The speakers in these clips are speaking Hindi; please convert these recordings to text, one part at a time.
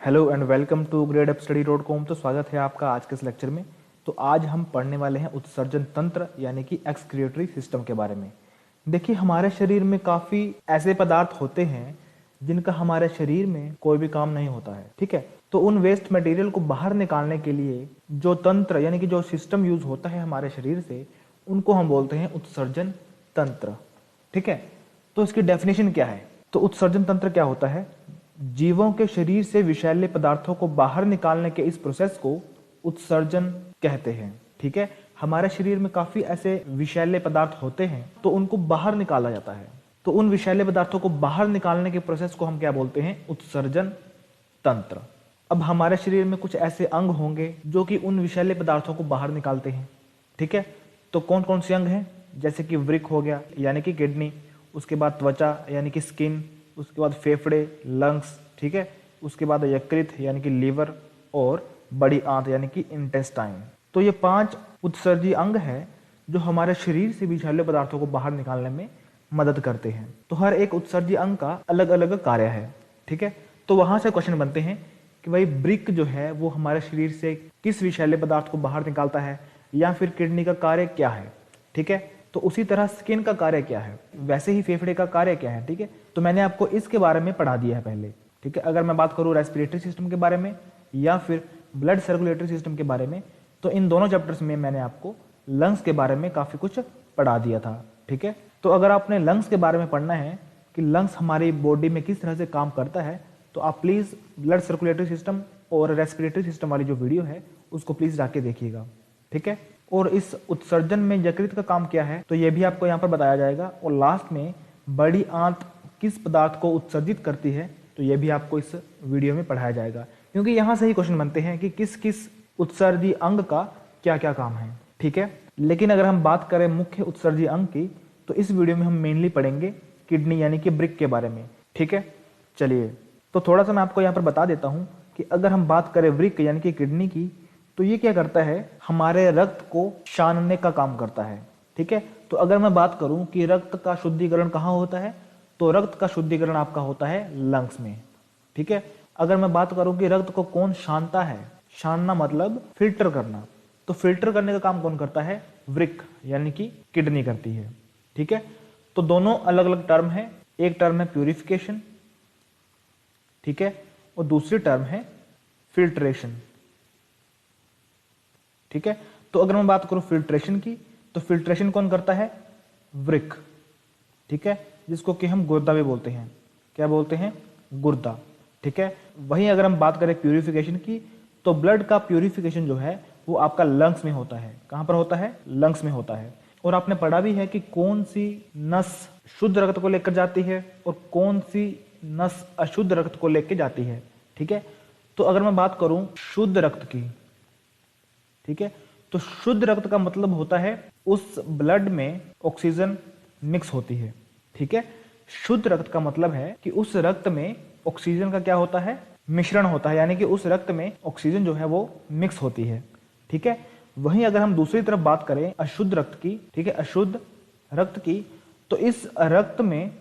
Hello and welcome to gradeupstudy.com। तो स्वागत है आपका आज के इस लेक्चर में। तो आज हम पढ़ने वाले हैं उत्सर्जन तंत्र यानी कि एक्सक्रीटरी सिस्टम के बारे में। देखिए, हमारे शरीर में काफ़ी ऐसे पदार्थ होते हैं जिनका हमारे शरीर में कोई भी काम नहीं होता है, ठीक है। तो उन वेस्ट मटेरियल को बाहर निकालने के लिए जो तंत्र यानी कि जो सिस्टम यूज होता है हमारे शरीर से, उनको हम बोलते हैं उत्सर्जन तंत्र, ठीक है। तो इसकी डेफिनेशन क्या है? तो उत्सर्जन तंत्र क्या होता है? जीवों के शरीर से विषैले पदार्थों को बाहर निकालने के इस प्रोसेस को उत्सर्जन कहते हैं, ठीक है। हमारे शरीर में काफी ऐसे विषैले पदार्थ होते हैं तो उनको बाहर निकाला जाता है। तो उन विषैले पदार्थों को बाहर निकालने के प्रोसेस को हम क्या बोलते हैं? उत्सर्जन तंत्र। अब हमारे शरीर में कुछ ऐसे अंग होंगे जो कि उन विषैले पदार्थों को बाहर निकालते हैं, ठीक है। तो कौन कौन से अंग हैं? जैसे कि वृक्क हो गया यानी कि किडनी, उसके बाद त्वचा यानी कि स्किन, उसके बाद फेफड़े, लंग्स, ठीक है। उसके बाद यकृत यानी कि लीवर और बड़ी आंत यानी कि इंटेस्टाइन। तो ये 5 उत्सर्जी अंग हैं जो हमारे शरीर से विषैले पदार्थों को बाहर निकालने में मदद करते हैं। तो हर एक उत्सर्जी अंग का अलग अलग कार्य है, ठीक है। तो वहां से क्वेश्चन बनते हैं कि भाई वृक्क जो है वो हमारे शरीर से किस विषैले पदार्थ को बाहर निकालता है, या फिर किडनी का कार्य क्या है, ठीक है। तो उसी तरह स्किन का कार्य क्या है, वैसे ही फेफड़े का कार्य क्या है, ठीक है। तो मैंने आपको इसके बारे में पढ़ा दिया है पहले, ठीक है। अगर मैं बात करूं रेस्पिरेटरी सिस्टम के बारे में या फिर ब्लड सर्कुलेटरी सिस्टम के बारे में, तो इन दोनों चैप्टर्स में मैंने आपको लंग्स के बारे में काफी कुछ पढ़ा दिया था, ठीक है। तो अगर आपने लंग्स के बारे में पढ़ना है कि लंग्स हमारी बॉडी में किस तरह से काम करता है, तो आप प्लीज ब्लड सर्कुलेटरी सिस्टम और रेस्पिरेटरी सिस्टम वाली जो वीडियो है उसको प्लीज जाके देखिएगा, ठीक है। और इस उत्सर्जन में यकृत का काम क्या है तो ये भी आपको यहाँ पर बताया जाएगा। और लास्ट में बड़ी आंत किस पदार्थ को उत्सर्जित करती है तो ये भी आपको इस वीडियो में पढ़ाया जाएगा, क्योंकि यहाँ से ही क्वेश्चन बनते हैं कि किस किस उत्सर्जी अंग का क्या क्या काम है, ठीक है। लेकिन अगर हम बात करें मुख्य उत्सर्जी अंग की, तो इस वीडियो में हम मेनली पढ़ेंगे किडनी यानी कि वृक्क के बारे में, ठीक है। चलिए, तो थोड़ा सा मैं आपको यहाँ पर बता देता हूँ कि अगर हम बात करें वृक्क यानी कि किडनी की, तो ये क्या करता है? हमारे रक्त को छानने का काम करता है, ठीक है। तो अगर मैं बात करूं कि रक्त का शुद्धिकरण कहाँ होता है, तो रक्त का शुद्धिकरण आपका होता है लंग्स में, ठीक है। अगर मैं बात करूं कि रक्त को कौन छानता है, छानना मतलब फिल्टर करना, तो फिल्टर करने का काम कौन करता है? वृक्क यानी कि किडनी करती है, ठीक है। तो दोनों अलग अलग टर्म है। एक टर्म है प्यूरिफिकेशन, ठीक है, और दूसरी टर्म है फिल्ट्रेशन, ठीक है। तो अगर मैं बात करूं फिल्ट्रेशन की, तो फिल्ट्रेशन कौन करता है? वृक्क, ठीक है, जिसको कि हम गुर्दा भी बोलते हैं। क्या बोलते हैं? गुर्दा, ठीक है। वहीं अगर हम बात करें प्यूरिफिकेशन की, तो ब्लड का प्यूरिफिकेशन जो है वो आपका लंग्स में होता है। कहां पर होता है? लंग्स में होता है। और आपने पढ़ा भी है कि कौन सी नस शुद्ध रक्त को लेकर जाती है और कौन सी नस अशुद्ध रक्त को लेकर जाती है, ठीक है। तो अगर मैं बात करूं शुद्ध रक्त की, ठीक है, तो शुद्ध रक्त का मतलब होता है उस ब्लड में ऑक्सीजन मिक्स होती है, ठीक है। शुद्ध रक्त का मतलब है कि उस रक्त में ऑक्सीजन का क्या होता है? मिश्रण होता है, यानी कि उस रक्त में ऑक्सीजन जो है वो मिक्स होती है, ठीक है। वहीं अगर हम दूसरी तरफ बात करें अशुद्ध रक्त की, ठीक है, अशुद्ध रक्त की, तो इस रक्त में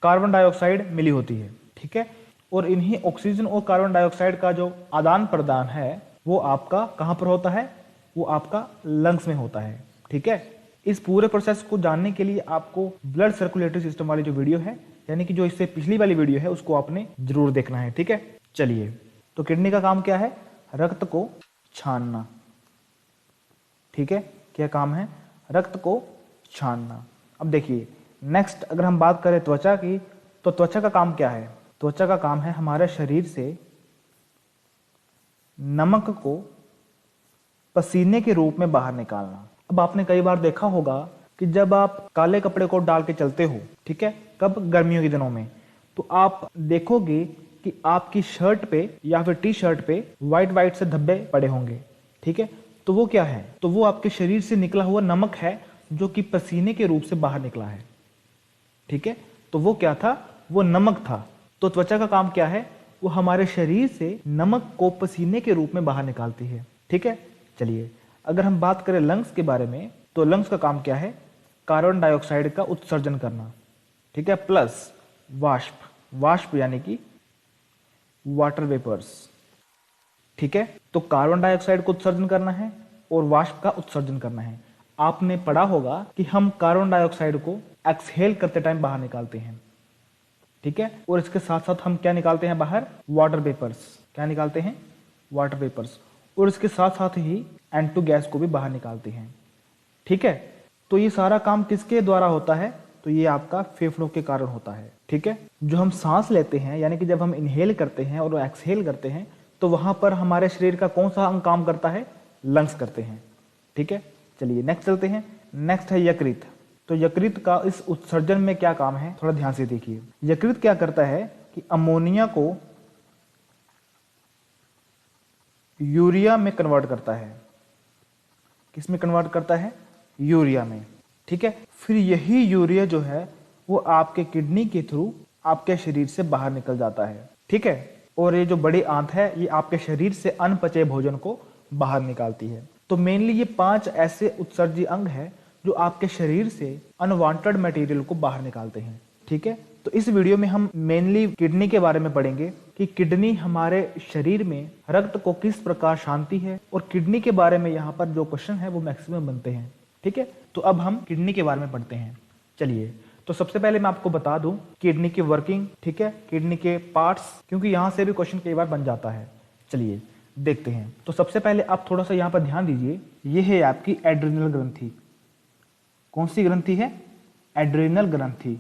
कार्बन डाइऑक्साइड मिली होती है, ठीक है। और इन्हीं ऑक्सीजन और कार्बन डाइऑक्साइड का जो आदान प्रदान है वो आपका कहां पर होता है? वो आपका लंग्स में होता है, ठीक है। इस पूरे प्रोसेस को जानने के लिए आपको ब्लड सर्कुलेटरी सिस्टम वाली जो वीडियो है, यानी कि जो इससे पिछली वाली वीडियो है, उसको आपने जरूर देखना है, ठीक है। चलिए, तो किडनी का काम क्या है? रक्त को छानना, ठीक है। क्या काम है? रक्त को छानना। अब देखिए नेक्स्ट, अगर हम बात करें त्वचा की, तो त्वचा का काम क्या है? त्वचा का काम है हमारे शरीर से नमक को पसीने के रूप में बाहर निकालना। अब आपने कई बार देखा होगा कि जब आप काले कपड़े को डाल के चलते हो, ठीक है, कब? गर्मियों के दिनों में, तो आप देखोगे कि आपकी शर्ट पे या फिर टी शर्ट पे व्हाइट व्हाइट से धब्बे पड़े होंगे, ठीक है। तो वो क्या है? तो वो आपके शरीर से निकला हुआ नमक है जो कि पसीने के रूप से बाहर निकला है, ठीक है। तो वो क्या था? वो नमक था। तो त्वचा का काम क्या है? वो हमारे शरीर से नमक को पसीने के रूप में बाहर निकालती है, ठीक है। चलिए, अगर हम बात करें लंग्स के बारे में, तो लंग्स का काम क्या है? कार्बन डाइऑक्साइड का उत्सर्जन करना, ठीक है, प्लस वाष्प, वाष्प यानी कि वाटर वेपर्स। ठीक है, तो कार्बन डाइऑक्साइड को उत्सर्जन करना है और वाष्प का उत्सर्जन करना है। आपने पढ़ा होगा कि हम कार्बन डाइऑक्साइड को एक्सहेल करते टाइम बाहर निकालते हैं। ठीक है, और इसके साथ साथ हम क्या निकालते हैं बाहर? Water vapours. क्या निकालते हैं? Water vapours. और इसके साथ साथ ही N2 गैस को भी बाहर निकालते हैं। ठीक है, तो ये सारा काम किसके द्वारा होता है? तो ये आपका फेफड़ों के कारण होता है। ठीक है, जो हम सांस लेते हैं यानी कि जब हम इनहेल करते हैं और एक्सहेल करते हैं तो वहां पर हमारे शरीर का कौन सा अंग काम करता है? लंग्स करते हैं। ठीक है, चलिए नेक्स्ट चलते हैं। नेक्स्ट है यकृत। तो यकृत का इस उत्सर्जन में क्या काम है, थोड़ा ध्यान से देखिए। यकृत क्या करता है कि अमोनिया को यूरिया में कन्वर्ट करता है। किस में कन्वर्ट करता है? यूरिया में। ठीक है, फिर यही यूरिया जो है वो आपके किडनी के थ्रू आपके शरीर से बाहर निकल जाता है। ठीक है, और ये जो बड़ी आंत है ये आपके शरीर से अनपचे भोजन को बाहर निकालती है। तो मेनली ये 5 ऐसे उत्सर्जी अंग है जो आपके शरीर से अनवांटेड मटेरियल को बाहर निकालते हैं। ठीक है, तो इस वीडियो में हम मेनली किडनी के बारे में पढ़ेंगे कि किडनी हमारे शरीर में रक्त को किस प्रकार शांति है, और किडनी के बारे में यहाँ पर जो क्वेश्चन है वो मैक्सिमम बनते हैं। ठीक है, तो अब हम किडनी के बारे में पढ़ते हैं। चलिए, तो सबसे पहले मैं आपको बता दूं किडनी की वर्किंग। ठीक है, किडनी के पार्ट्स, क्योंकि यहाँ से भी क्वेश्चन कई बार बन जाता है। चलिए देखते हैं। तो सबसे पहले आप थोड़ा सा यहाँ पर ध्यान दीजिए, ये है आपकी एड्रिनल ग्रंथि। कौन सी ग्रंथि है? एड्रिनल ग्रंथि।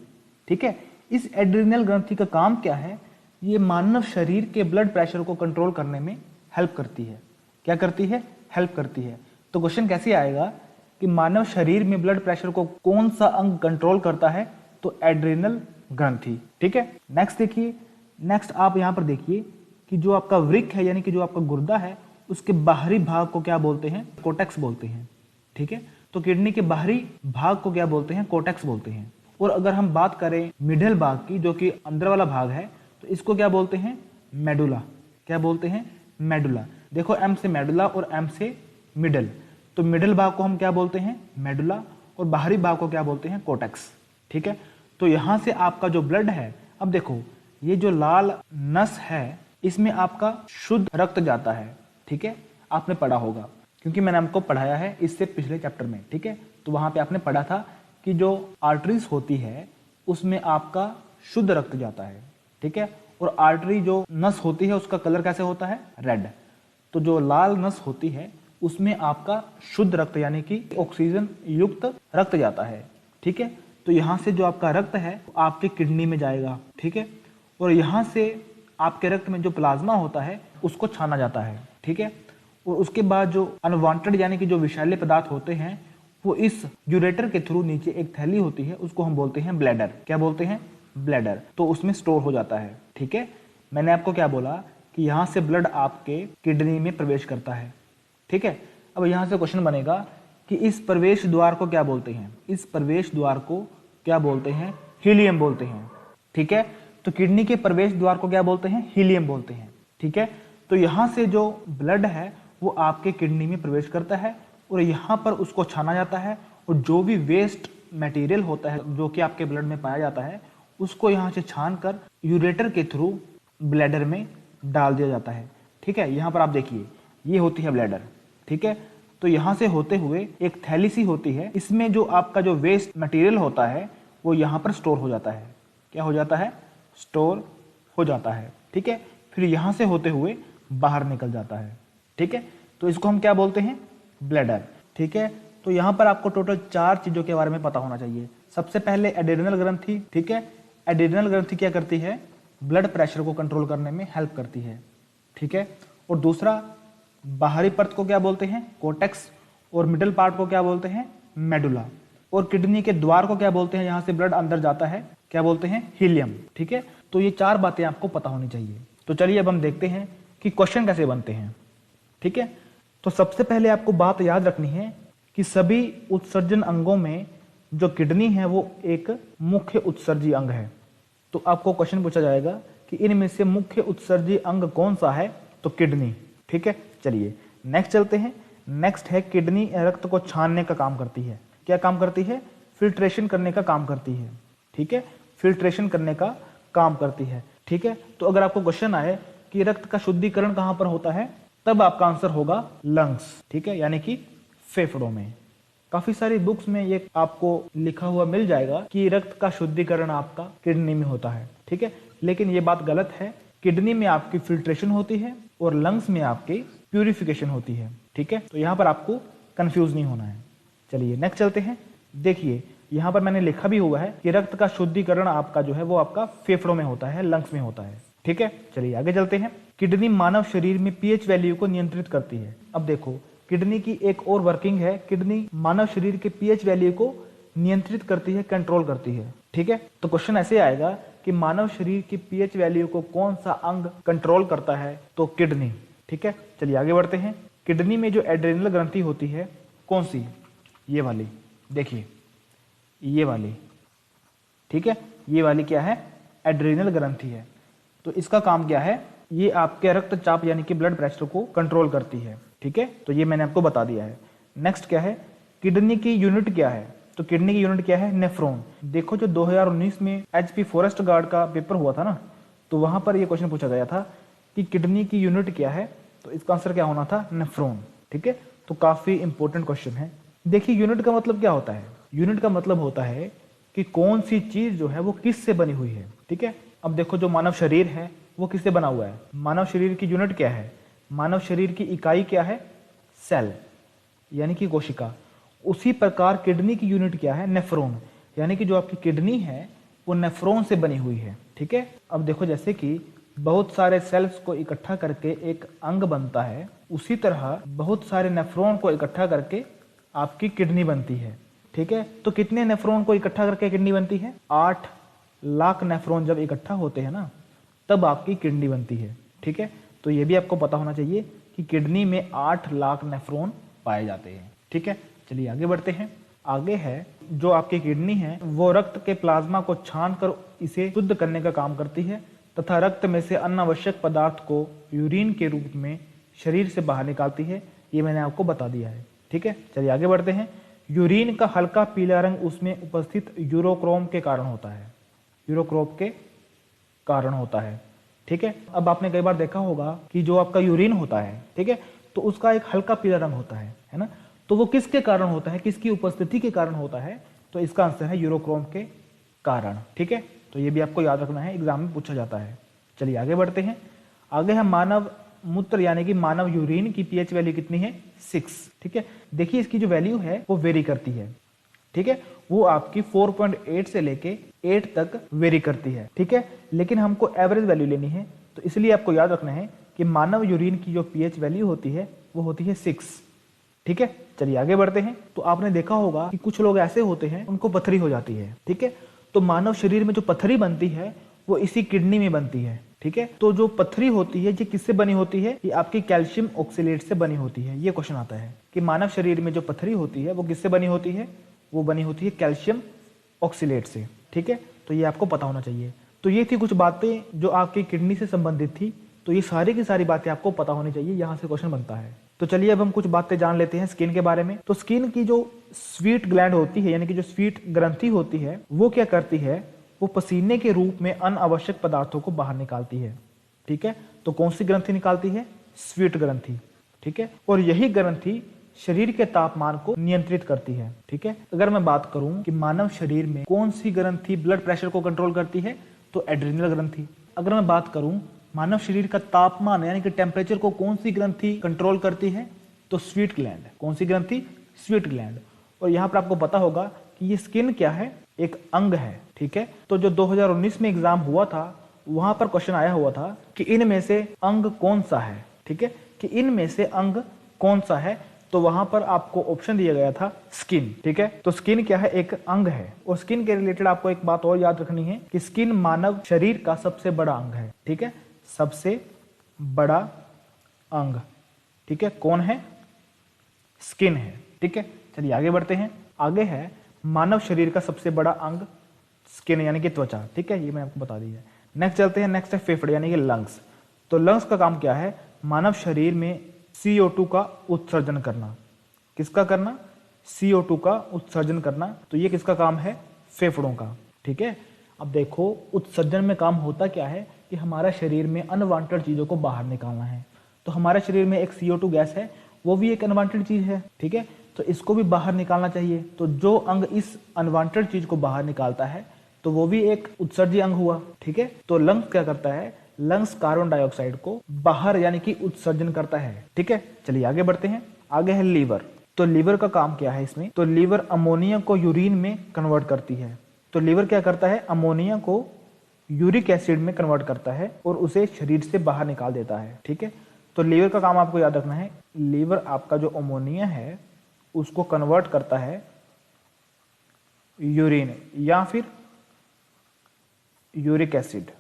ठीक है, इस एड्रिनल ग्रंथि का काम क्या है? ये मानव शरीर के ब्लड प्रेशर को कंट्रोल करने में हेल्प करती है। क्या करती है? हेल्प करती है। तो क्वेश्चन कैसे आएगा कि मानव शरीर में ब्लड प्रेशर को कौन सा अंग कंट्रोल करता है? तो एड्रिनल ग्रंथि। ठीक है, नेक्स्ट देखिए। नेक्स्ट आप यहां पर देखिए कि जो आपका वृक्क है यानी कि जो आपका गुर्दा है उसके बाहरी भाग को क्या बोलते हैं? कोर्टेक्स बोलते हैं। ठीक है, तो किडनी के बाहरी भाग को क्या बोलते हैं? कोर्टेक्स बोलते हैं। और अगर हम बात करें मिडल भाग की, जो कि अंदर वाला भाग है, तो इसको क्या बोलते हैं? मेडुला। क्या बोलते हैं? मेडुला। देखो, एम से मेडुला और एम से मिडल। तो मिडल भाग को हम क्या बोलते हैं? मेडुला। और बाहरी भाग को क्या बोलते हैं? कोर्टेक्स। ठीक है, तो यहां से आपका जो ब्लड है, अब देखो ये जो लाल नस है इसमें आपका शुद्ध रक्त जाता है। ठीक है, आपने पढ़ा होगा क्योंकि मैंने आपको पढ़ाया है इससे पिछले चैप्टर में। ठीक है, तो वहां पे आपने पढ़ा था कि जो आर्टरीज होती है उसमें आपका शुद्ध रक्त जाता है। ठीक है, और आर्टरी जो नस होती है उसका कलर कैसे होता है? रेड। तो जो लाल नस होती है उसमें आपका शुद्ध रक्त यानी कि ऑक्सीजन युक्त रक्त जाता है। ठीक है, तो यहां से जो आपका रक्त है आपके किडनी में जाएगा। ठीक है, और यहां से आपके रक्त में जो प्लाज्मा होता है उसको छाना जाता है। ठीक है, और उसके बाद जो अनवांटेड यानी कि जो विषैले पदार्थ होते हैं वो इस यूरेटर के थ्रू नीचे एक थैली होती है, उसको हम बोलते हैं ब्लैडर। क्या बोलते हैं? ब्लैडर। तो उसमें स्टोर हो जाता है। ठीक है, मैंने आपको क्या बोला कि यहां से ब्लड आपके किडनी में प्रवेश करता है। ठीक है, अब यहां से क्वेश्चन बनेगा कि इस प्रवेश द्वार को क्या बोलते हैं? इस प्रवेश द्वार को क्या बोलते हैं? हीलियम बोलते हैं। ठीक है, तो किडनी के प्रवेश द्वार को क्या बोलते हैं? हीलियम बोलते हैं। ठीक है, तो यहां से जो ब्लड है वो आपके किडनी में प्रवेश करता है और यहां पर उसको छाना जाता है, और जो भी वेस्ट मटेरियल होता है जो कि आपके ब्लड में पाया जाता है उसको यहां से छान कर यूरेटर के थ्रू ब्लैडर में डाल दिया जाता है। ठीक है, यहां पर आप देखिए ये होती है ब्लैडर। ठीक है, तो यहां से होते हुए एक थैली सी होती है, इसमें जो आपका जो वेस्ट मटेरियल होता है वो यहां पर स्टोर हो जाता है। क्या हो जाता है? स्टोर हो जाता है। ठीक है, फिर यहां से होते हुए बाहर निकल जाता है। ठीक है, तो इसको हम क्या बोलते हैं? ब्लैडर। ठीक है, तो यहां पर आपको टोटल 4 चीजों के बारे में पता होना चाहिए। सबसे पहले एड्रिनल ग्रंथि। ठीक है, एड्रिनल ग्रंथि क्या करती है? ब्लड प्रेशर को कंट्रोल करने में हेल्प करती है। ठीक है, और दूसरा बाहरी परत को क्या बोलते हैं? कोर्टेक्स। और मिडल पार्ट को क्या बोलते हैं? मेडुला। और किडनी के द्वार को क्या बोलते हैं? यहां से ब्लड अंदर जाता है, क्या बोलते हैं? हीलियम। ठीक है, तो ये 4 बातें आपको पता होनी चाहिए। तो चलिए अब हम देखते हैं कि क्वेश्चन कैसे बनते हैं। ठीक है, तो सबसे पहले आपको बात याद रखनी है कि सभी उत्सर्जन अंगों में जो किडनी है वो एक मुख्य उत्सर्जी अंग है। तो आपको क्वेश्चन पूछा जाएगा कि इनमें से मुख्य उत्सर्जी अंग कौन सा है? तो किडनी। ठीक है, चलिए नेक्स्ट चलते हैं। नेक्स्ट है किडनी रक्त को छानने का काम करती है। क्या काम करती है? फिल्ट्रेशन करने का काम करती है। ठीक है, फिल्ट्रेशन करने का काम करती है। ठीक है, तो अगर आपको क्वेश्चन आए कि रक्त का शुद्धिकरण कहां पर होता है, तब आपका आंसर होगा लंग्स, ठीक है, यानी कि फेफड़ों में। काफी सारी बुक्स में ये आपको लिखा हुआ मिल जाएगा कि रक्त का शुद्धिकरण आपका किडनी में होता है, ठीक है, लेकिन ये बात गलत है। किडनी में आपकी फिल्ट्रेशन होती है और लंग्स में आपकी प्यूरिफिकेशन होती है, ठीक है, तो यहाँ पर आपको कंफ्यूज नहीं होना है। चलिए नेक्स्ट चलते हैं। देखिए यहाँ पर मैंने लिखा भी हुआ है कि रक्त का शुद्धिकरण आपका जो है वो आपका फेफड़ों में होता है, लंग्स में होता है, ठीक है। चलिए आगे चलते हैं। किडनी मानव शरीर में पीएच वैल्यू को नियंत्रित करती है। अब देखो किडनी की एक और वर्किंग है, किडनी मानव शरीर के पीएच वैल्यू को नियंत्रित करती है, कंट्रोल करती है, ठीक है। तो क्वेश्चन ऐसे आएगा कि मानव शरीर की पीएच वैल्यू को कौन सा अंग कंट्रोल करता है, तो किडनी, ठीक है। चलिए आगे बढ़ते हैं। किडनी में जो एड्रेनल ग्रंथि होती है कौन सी, ये वाली, देखिए ये वाली, ठीक है, ये वाली क्या है, एड्रेनल ग्रंथि है। तो इसका काम क्या है, ये आपके रक्तचाप यानी कि ब्लड प्रेशर को कंट्रोल करती है, ठीक है, तो ये मैंने आपको बता दिया है। नेक्स्ट क्या है, किडनी की यूनिट क्या है, तो किडनी की यूनिट क्या है, नेफ्रॉन। देखो जो 2019 में एचपी फॉरेस्ट गार्ड का पेपर हुआ था ना, तो वहां पर ये क्वेश्चन पूछा गया था कि किडनी की यूनिट क्या है, तो इसका आंसर क्या होना था, नेफ्रॉन, ठीक है। तो काफी इंपॉर्टेंट क्वेश्चन है। देखिए यूनिट का मतलब क्या होता है, यूनिट का मतलब होता है कि कौन सी चीज जो है वो किस से बनी हुई है, ठीक है। अब देखो जो मानव शरीर है वो किससे बना हुआ है, मानव शरीर की यूनिट क्या है, मानव शरीर की इकाई क्या है, सेल यानी कि कोशिका। उसी प्रकार किडनी की यूनिट क्या है, नेफ्रॉन, यानी कि जो आपकी किडनी है वो नेफ्रॉन से बनी हुई है, ठीक है। अब देखो जैसे कि बहुत सारे सेल्स को इकट्ठा करके एक अंग बनता है, उसी तरह बहुत सारे नेफ्रॉन को इकट्ठा करके आपकी किडनी बनती है, ठीक है। तो कितने नेफ्रॉन को इकट्ठा करके किडनी बनती है, 8 लाख नेफ्रॉन जब इकट्ठा होते हैं ना तब आपकी किडनी बनती है, ठीक है। तो ये भी आपको पता होना चाहिए कि किडनी में 8 लाख नेफ्रॉन पाए जाते हैं, ठीक है। चलिए आगे बढ़ते हैं। आगे है जो आपकी किडनी है वो रक्त के प्लाज्मा को छान कर इसे शुद्ध करने का काम करती है तथा रक्त में से अनावश्यक पदार्थ को यूरिन के रूप में शरीर से बाहर निकालती है। ये मैंने आपको बता दिया है, ठीक है। चलिए आगे बढ़ते हैं। यूरिन का हल्का पीला रंग उसमें उपस्थित यूरोक्रोम के कारण होता है, यूरोक्रोम के कारण होता है, ठीक है। अब आपने कई बार देखा होगा कि जो आपका यूरिन होता है, ठीक है, तो उसका एक हल्का पीला रंग होता है ना, तो वो किसके कारण होता है, किसकी उपस्थिति के कारण होता है, तो इसका आंसर है यूरोक्रोम के कारण, ठीक है। तो ये भी आपको याद रखना है, एग्जाम में पूछा जाता है। चलिए आगे बढ़ते हैं। आगे है मानव मूत्र यानी कि मानव यूरिन की पीएच वैल्यू कितनी है, 6, ठीक है। देखिए इसकी जो वैल्यू है वो वेरी करती है, ठीक है, वो आपकी 4.8 से लेके 8 तक वेरी करती है, ठीक है, लेकिन हमको एवरेज वैल्यू लेनी है, तो इसलिए आपको याद रखना है कि मानव यूरिन की जो पीएच वैल्यू होती है वो होती है 6, ठीक है। चलिए आगे बढ़ते हैं। तो आपने देखा होगा कि कुछ लोग ऐसे होते हैं उनको पथरी हो जाती है, ठीक है, तो मानव शरीर में जो पथरी बनती है वो इसी किडनी में बनती है, ठीक है। तो जो पथरी होती है ये किससे बनी होती है, ये आपकी कैल्शियम ऑक्सलेट से बनी होती है। ये क्वेश्चन आता है कि मानव शरीर में जो पथरी होती है वो किससे बनी होती है, वो बनी होती है कैल्शियम ऑक्सलेट से, ठीक है। तो ये आपको पता होना चाहिए। तो ये थी कुछ बातें जो आपकी किडनी से संबंधित थी, तो ये सारी की सारी बातें आपको पता होनी चाहिए, यहाँ से क्वेश्चन बनता है। तो चलिए अब हम कुछ बातें जान लेते हैं स्किन के बारे में। तो स्किन की जो स्वीट ग्लैंड होती है यानी कि जो स्वीट ग्रंथि होती है वो क्या करती है, वो पसीने के रूप में अनावश्यक पदार्थों को बाहर निकालती है, ठीक है। तो कौन सी ग्रंथि निकालती है, स्वीट ग्रंथि, ठीक है। और यही ग्रंथि शरीर के तापमान को नियंत्रित करती है, ठीक है। अगर मैं बात करूं कि मानव शरीर में कौन सी ग्रंथि ब्लड प्रेशर को कंट्रोल करती है, तो एड्रिनल ग्रंथि। अगर मैं बात करूं मानव शरीर का तापमान यानी कि टेम्परेचर को कौन सी ग्रंथि कंट्रोल करती है, तो स्वीट ग्लैंड। कौन सी ग्रंथि, स्वीट ग्लैंड। और यहाँ पर आपको पता होगा कि ये स्किन क्या है, एक अंग है, ठीक है। तो जो 2019 में एग्जाम हुआ था वहां पर क्वेश्चन आया हुआ था कि इनमें से अंग कौन सा है, ठीक है, कि इनमें से अंग कौन सा है, तो वहां पर आपको ऑप्शन दिया गया था स्किन, ठीक है। तो स्किन क्या है, एक अंग है। और स्किन के रिलेटेड आपको एक बात और याद रखनी है कि स्किन मानव शरीर का सबसे बड़ा अंग है, ठीक है, सबसे बड़ा अंग, ठीक है। कौन है, स्किन है, ठीक है। चलिए आगे बढ़ते हैं। आगे है मानव शरीर का सबसे बड़ा अंग स्किन यानी कि त्वचा, ठीक है, ये मैं आपको बता दी है। नेक्स्ट चलते हैं, नेक्स्ट है फेफड़े यानी कि लंग्स। तो लंग्स का काम क्या है, मानव शरीर में CO2 का उत्सर्जन करना। किसका करना, CO2 का उत्सर्जन करना। तो ये किसका काम है, फेफड़ों का, ठीक है। अब देखो उत्सर्जन में काम होता क्या है कि हमारा शरीर में अनवांटेड चीज़ों को बाहर निकालना है। तो हमारे शरीर में एक CO2 गैस है, वो भी एक अनवांटेड चीज़ है, ठीक है। तो इसको भी बाहर निकालना चाहिए। तो जो अंग इस अनवांटेड चीज़ को बाहर निकालता है तो वो भी एक उत्सर्जी अंग हुआ, ठीक है। तो लंग्स क्या करता है, लंग्स कार्बन डाइऑक्साइड को बाहर यानी कि उत्सर्जन करता है, ठीक है। चलिए आगे बढ़ते हैं। आगे है लीवर। तो लीवर का काम क्या है इसमें, तो लीवर अमोनिया को यूरिन में कन्वर्ट करती है। तो लीवर क्या करता है, अमोनिया को यूरिक एसिड में कन्वर्ट करता है और उसे शरीर से बाहर निकाल देता है, ठीक है। तो लीवर का काम आपको याद रखना है, लीवर आपका जो अमोनिया है उसको कन्वर्ट करता है यूरिन या फिर यूरिक एसिड,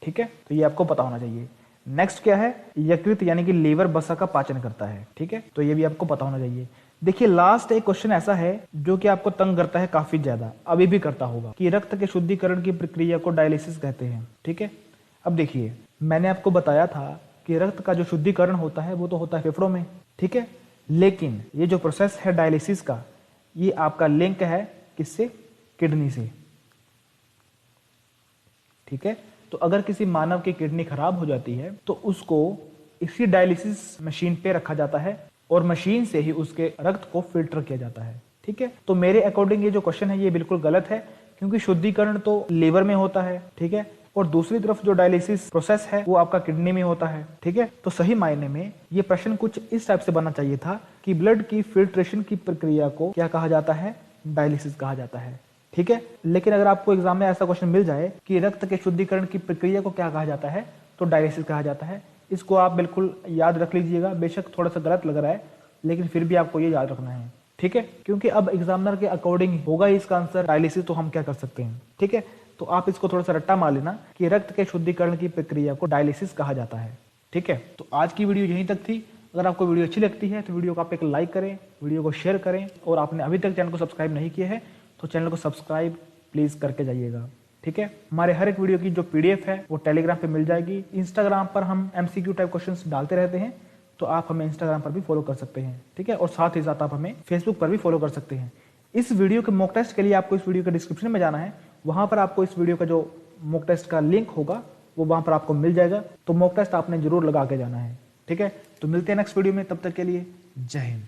ठीक है। तो ये आपको पता होना चाहिए। नेक्स्ट क्या है, यकृत यानी कि लीवर वसा का पाचन करता है, ठीक है। तो ये भी आपको पता होना चाहिए। देखिए लास्ट एक क्वेश्चन ऐसा है जो कि आपको तंग करता है काफी ज्यादा, अभी भी करता होगा, कि रक्त के शुद्धिकरण की प्रक्रिया को डायलिसिस कहते हैं, ठीक है। अब देखिए मैंने आपको बताया था कि रक्त का जो शुद्धिकरण होता है वो तो होता है फेफड़ों में, ठीक है। लेकिन ये जो प्रोसेस है डायलिसिस का, ये आपका लिंक है किससे, किडनी से, ठीक है। तो अगर किसी मानव की किडनी खराब हो जाती है तो उसको इसी डायलिसिस मशीन पे रखा जाता है और मशीन से ही उसके रक्त को फिल्टर किया जाता है, ठीक है। तो मेरे अकॉर्डिंग ये जो क्वेश्चन है ये बिल्कुल गलत है, क्योंकि शुद्धिकरण तो लीवर में होता है, ठीक है, और दूसरी तरफ जो डायलिसिस प्रोसेस है वो आपका किडनी में होता है, ठीक है। तो सही मायने में ये प्रश्न कुछ इस टाइप से बनना चाहिए था कि ब्लड की फिल्ट्रेशन की प्रक्रिया को क्या कहा जाता है, डायलिसिस कहा जाता है, ठीक है। लेकिन अगर आपको एग्जाम में ऐसा क्वेश्चन मिल जाए कि रक्त के शुद्धिकरण की प्रक्रिया को क्या कहा जाता है, तो डायलिसिस कहा जाता है। इसको आप बिल्कुल याद रख लीजिएगा। बेशक थोड़ा सा गलत लग रहा है लेकिन फिर भी आपको ये याद रखना है, ठीक है, क्योंकि अब एग्जामिनर के अकॉर्डिंग होगा इसका आंसर डायलिसिस, तो हम क्या कर सकते हैं, ठीक है। तो आप इसको थोड़ा सा रट्टा मार लेना कि रक्त के शुद्धिकरण की प्रक्रिया को डायलिसिस कहा जाता है, ठीक है। तो आज की वीडियो यहीं तक थी। अगर आपको वीडियो अच्छी लगती है तो वीडियो को आप एक लाइक करें, वीडियो को शेयर करें, और आपने अभी तक चैनल को सब्सक्राइब नहीं किया है तो चैनल को सब्सक्राइब प्लीज करके जाइएगा, ठीक है। हमारे हर एक वीडियो की जो PDF है वो टेलीग्राम पे मिल जाएगी। इंस्टाग्राम पर हम MCQ टाइप क्वेश्चंस डालते रहते हैं, तो आप हमें इंस्टाग्राम पर भी फॉलो कर सकते हैं, ठीक है। और साथ ही साथ आप हमें फेसबुक पर भी फॉलो कर सकते हैं। इस वीडियो के मॉक टेस्ट के लिए आपको इस वीडियो के डिस्क्रिप्शन में जाना है, वहां पर आपको इस वीडियो का जो मॉक टेस्ट का लिंक होगा वो वहां पर आपको मिल जाएगा। तो मॉक टेस्ट आपने जरूर लगा के जाना है, ठीक है। तो मिलते हैं नेक्स्ट वीडियो में, तब तक के लिए जय हिंद।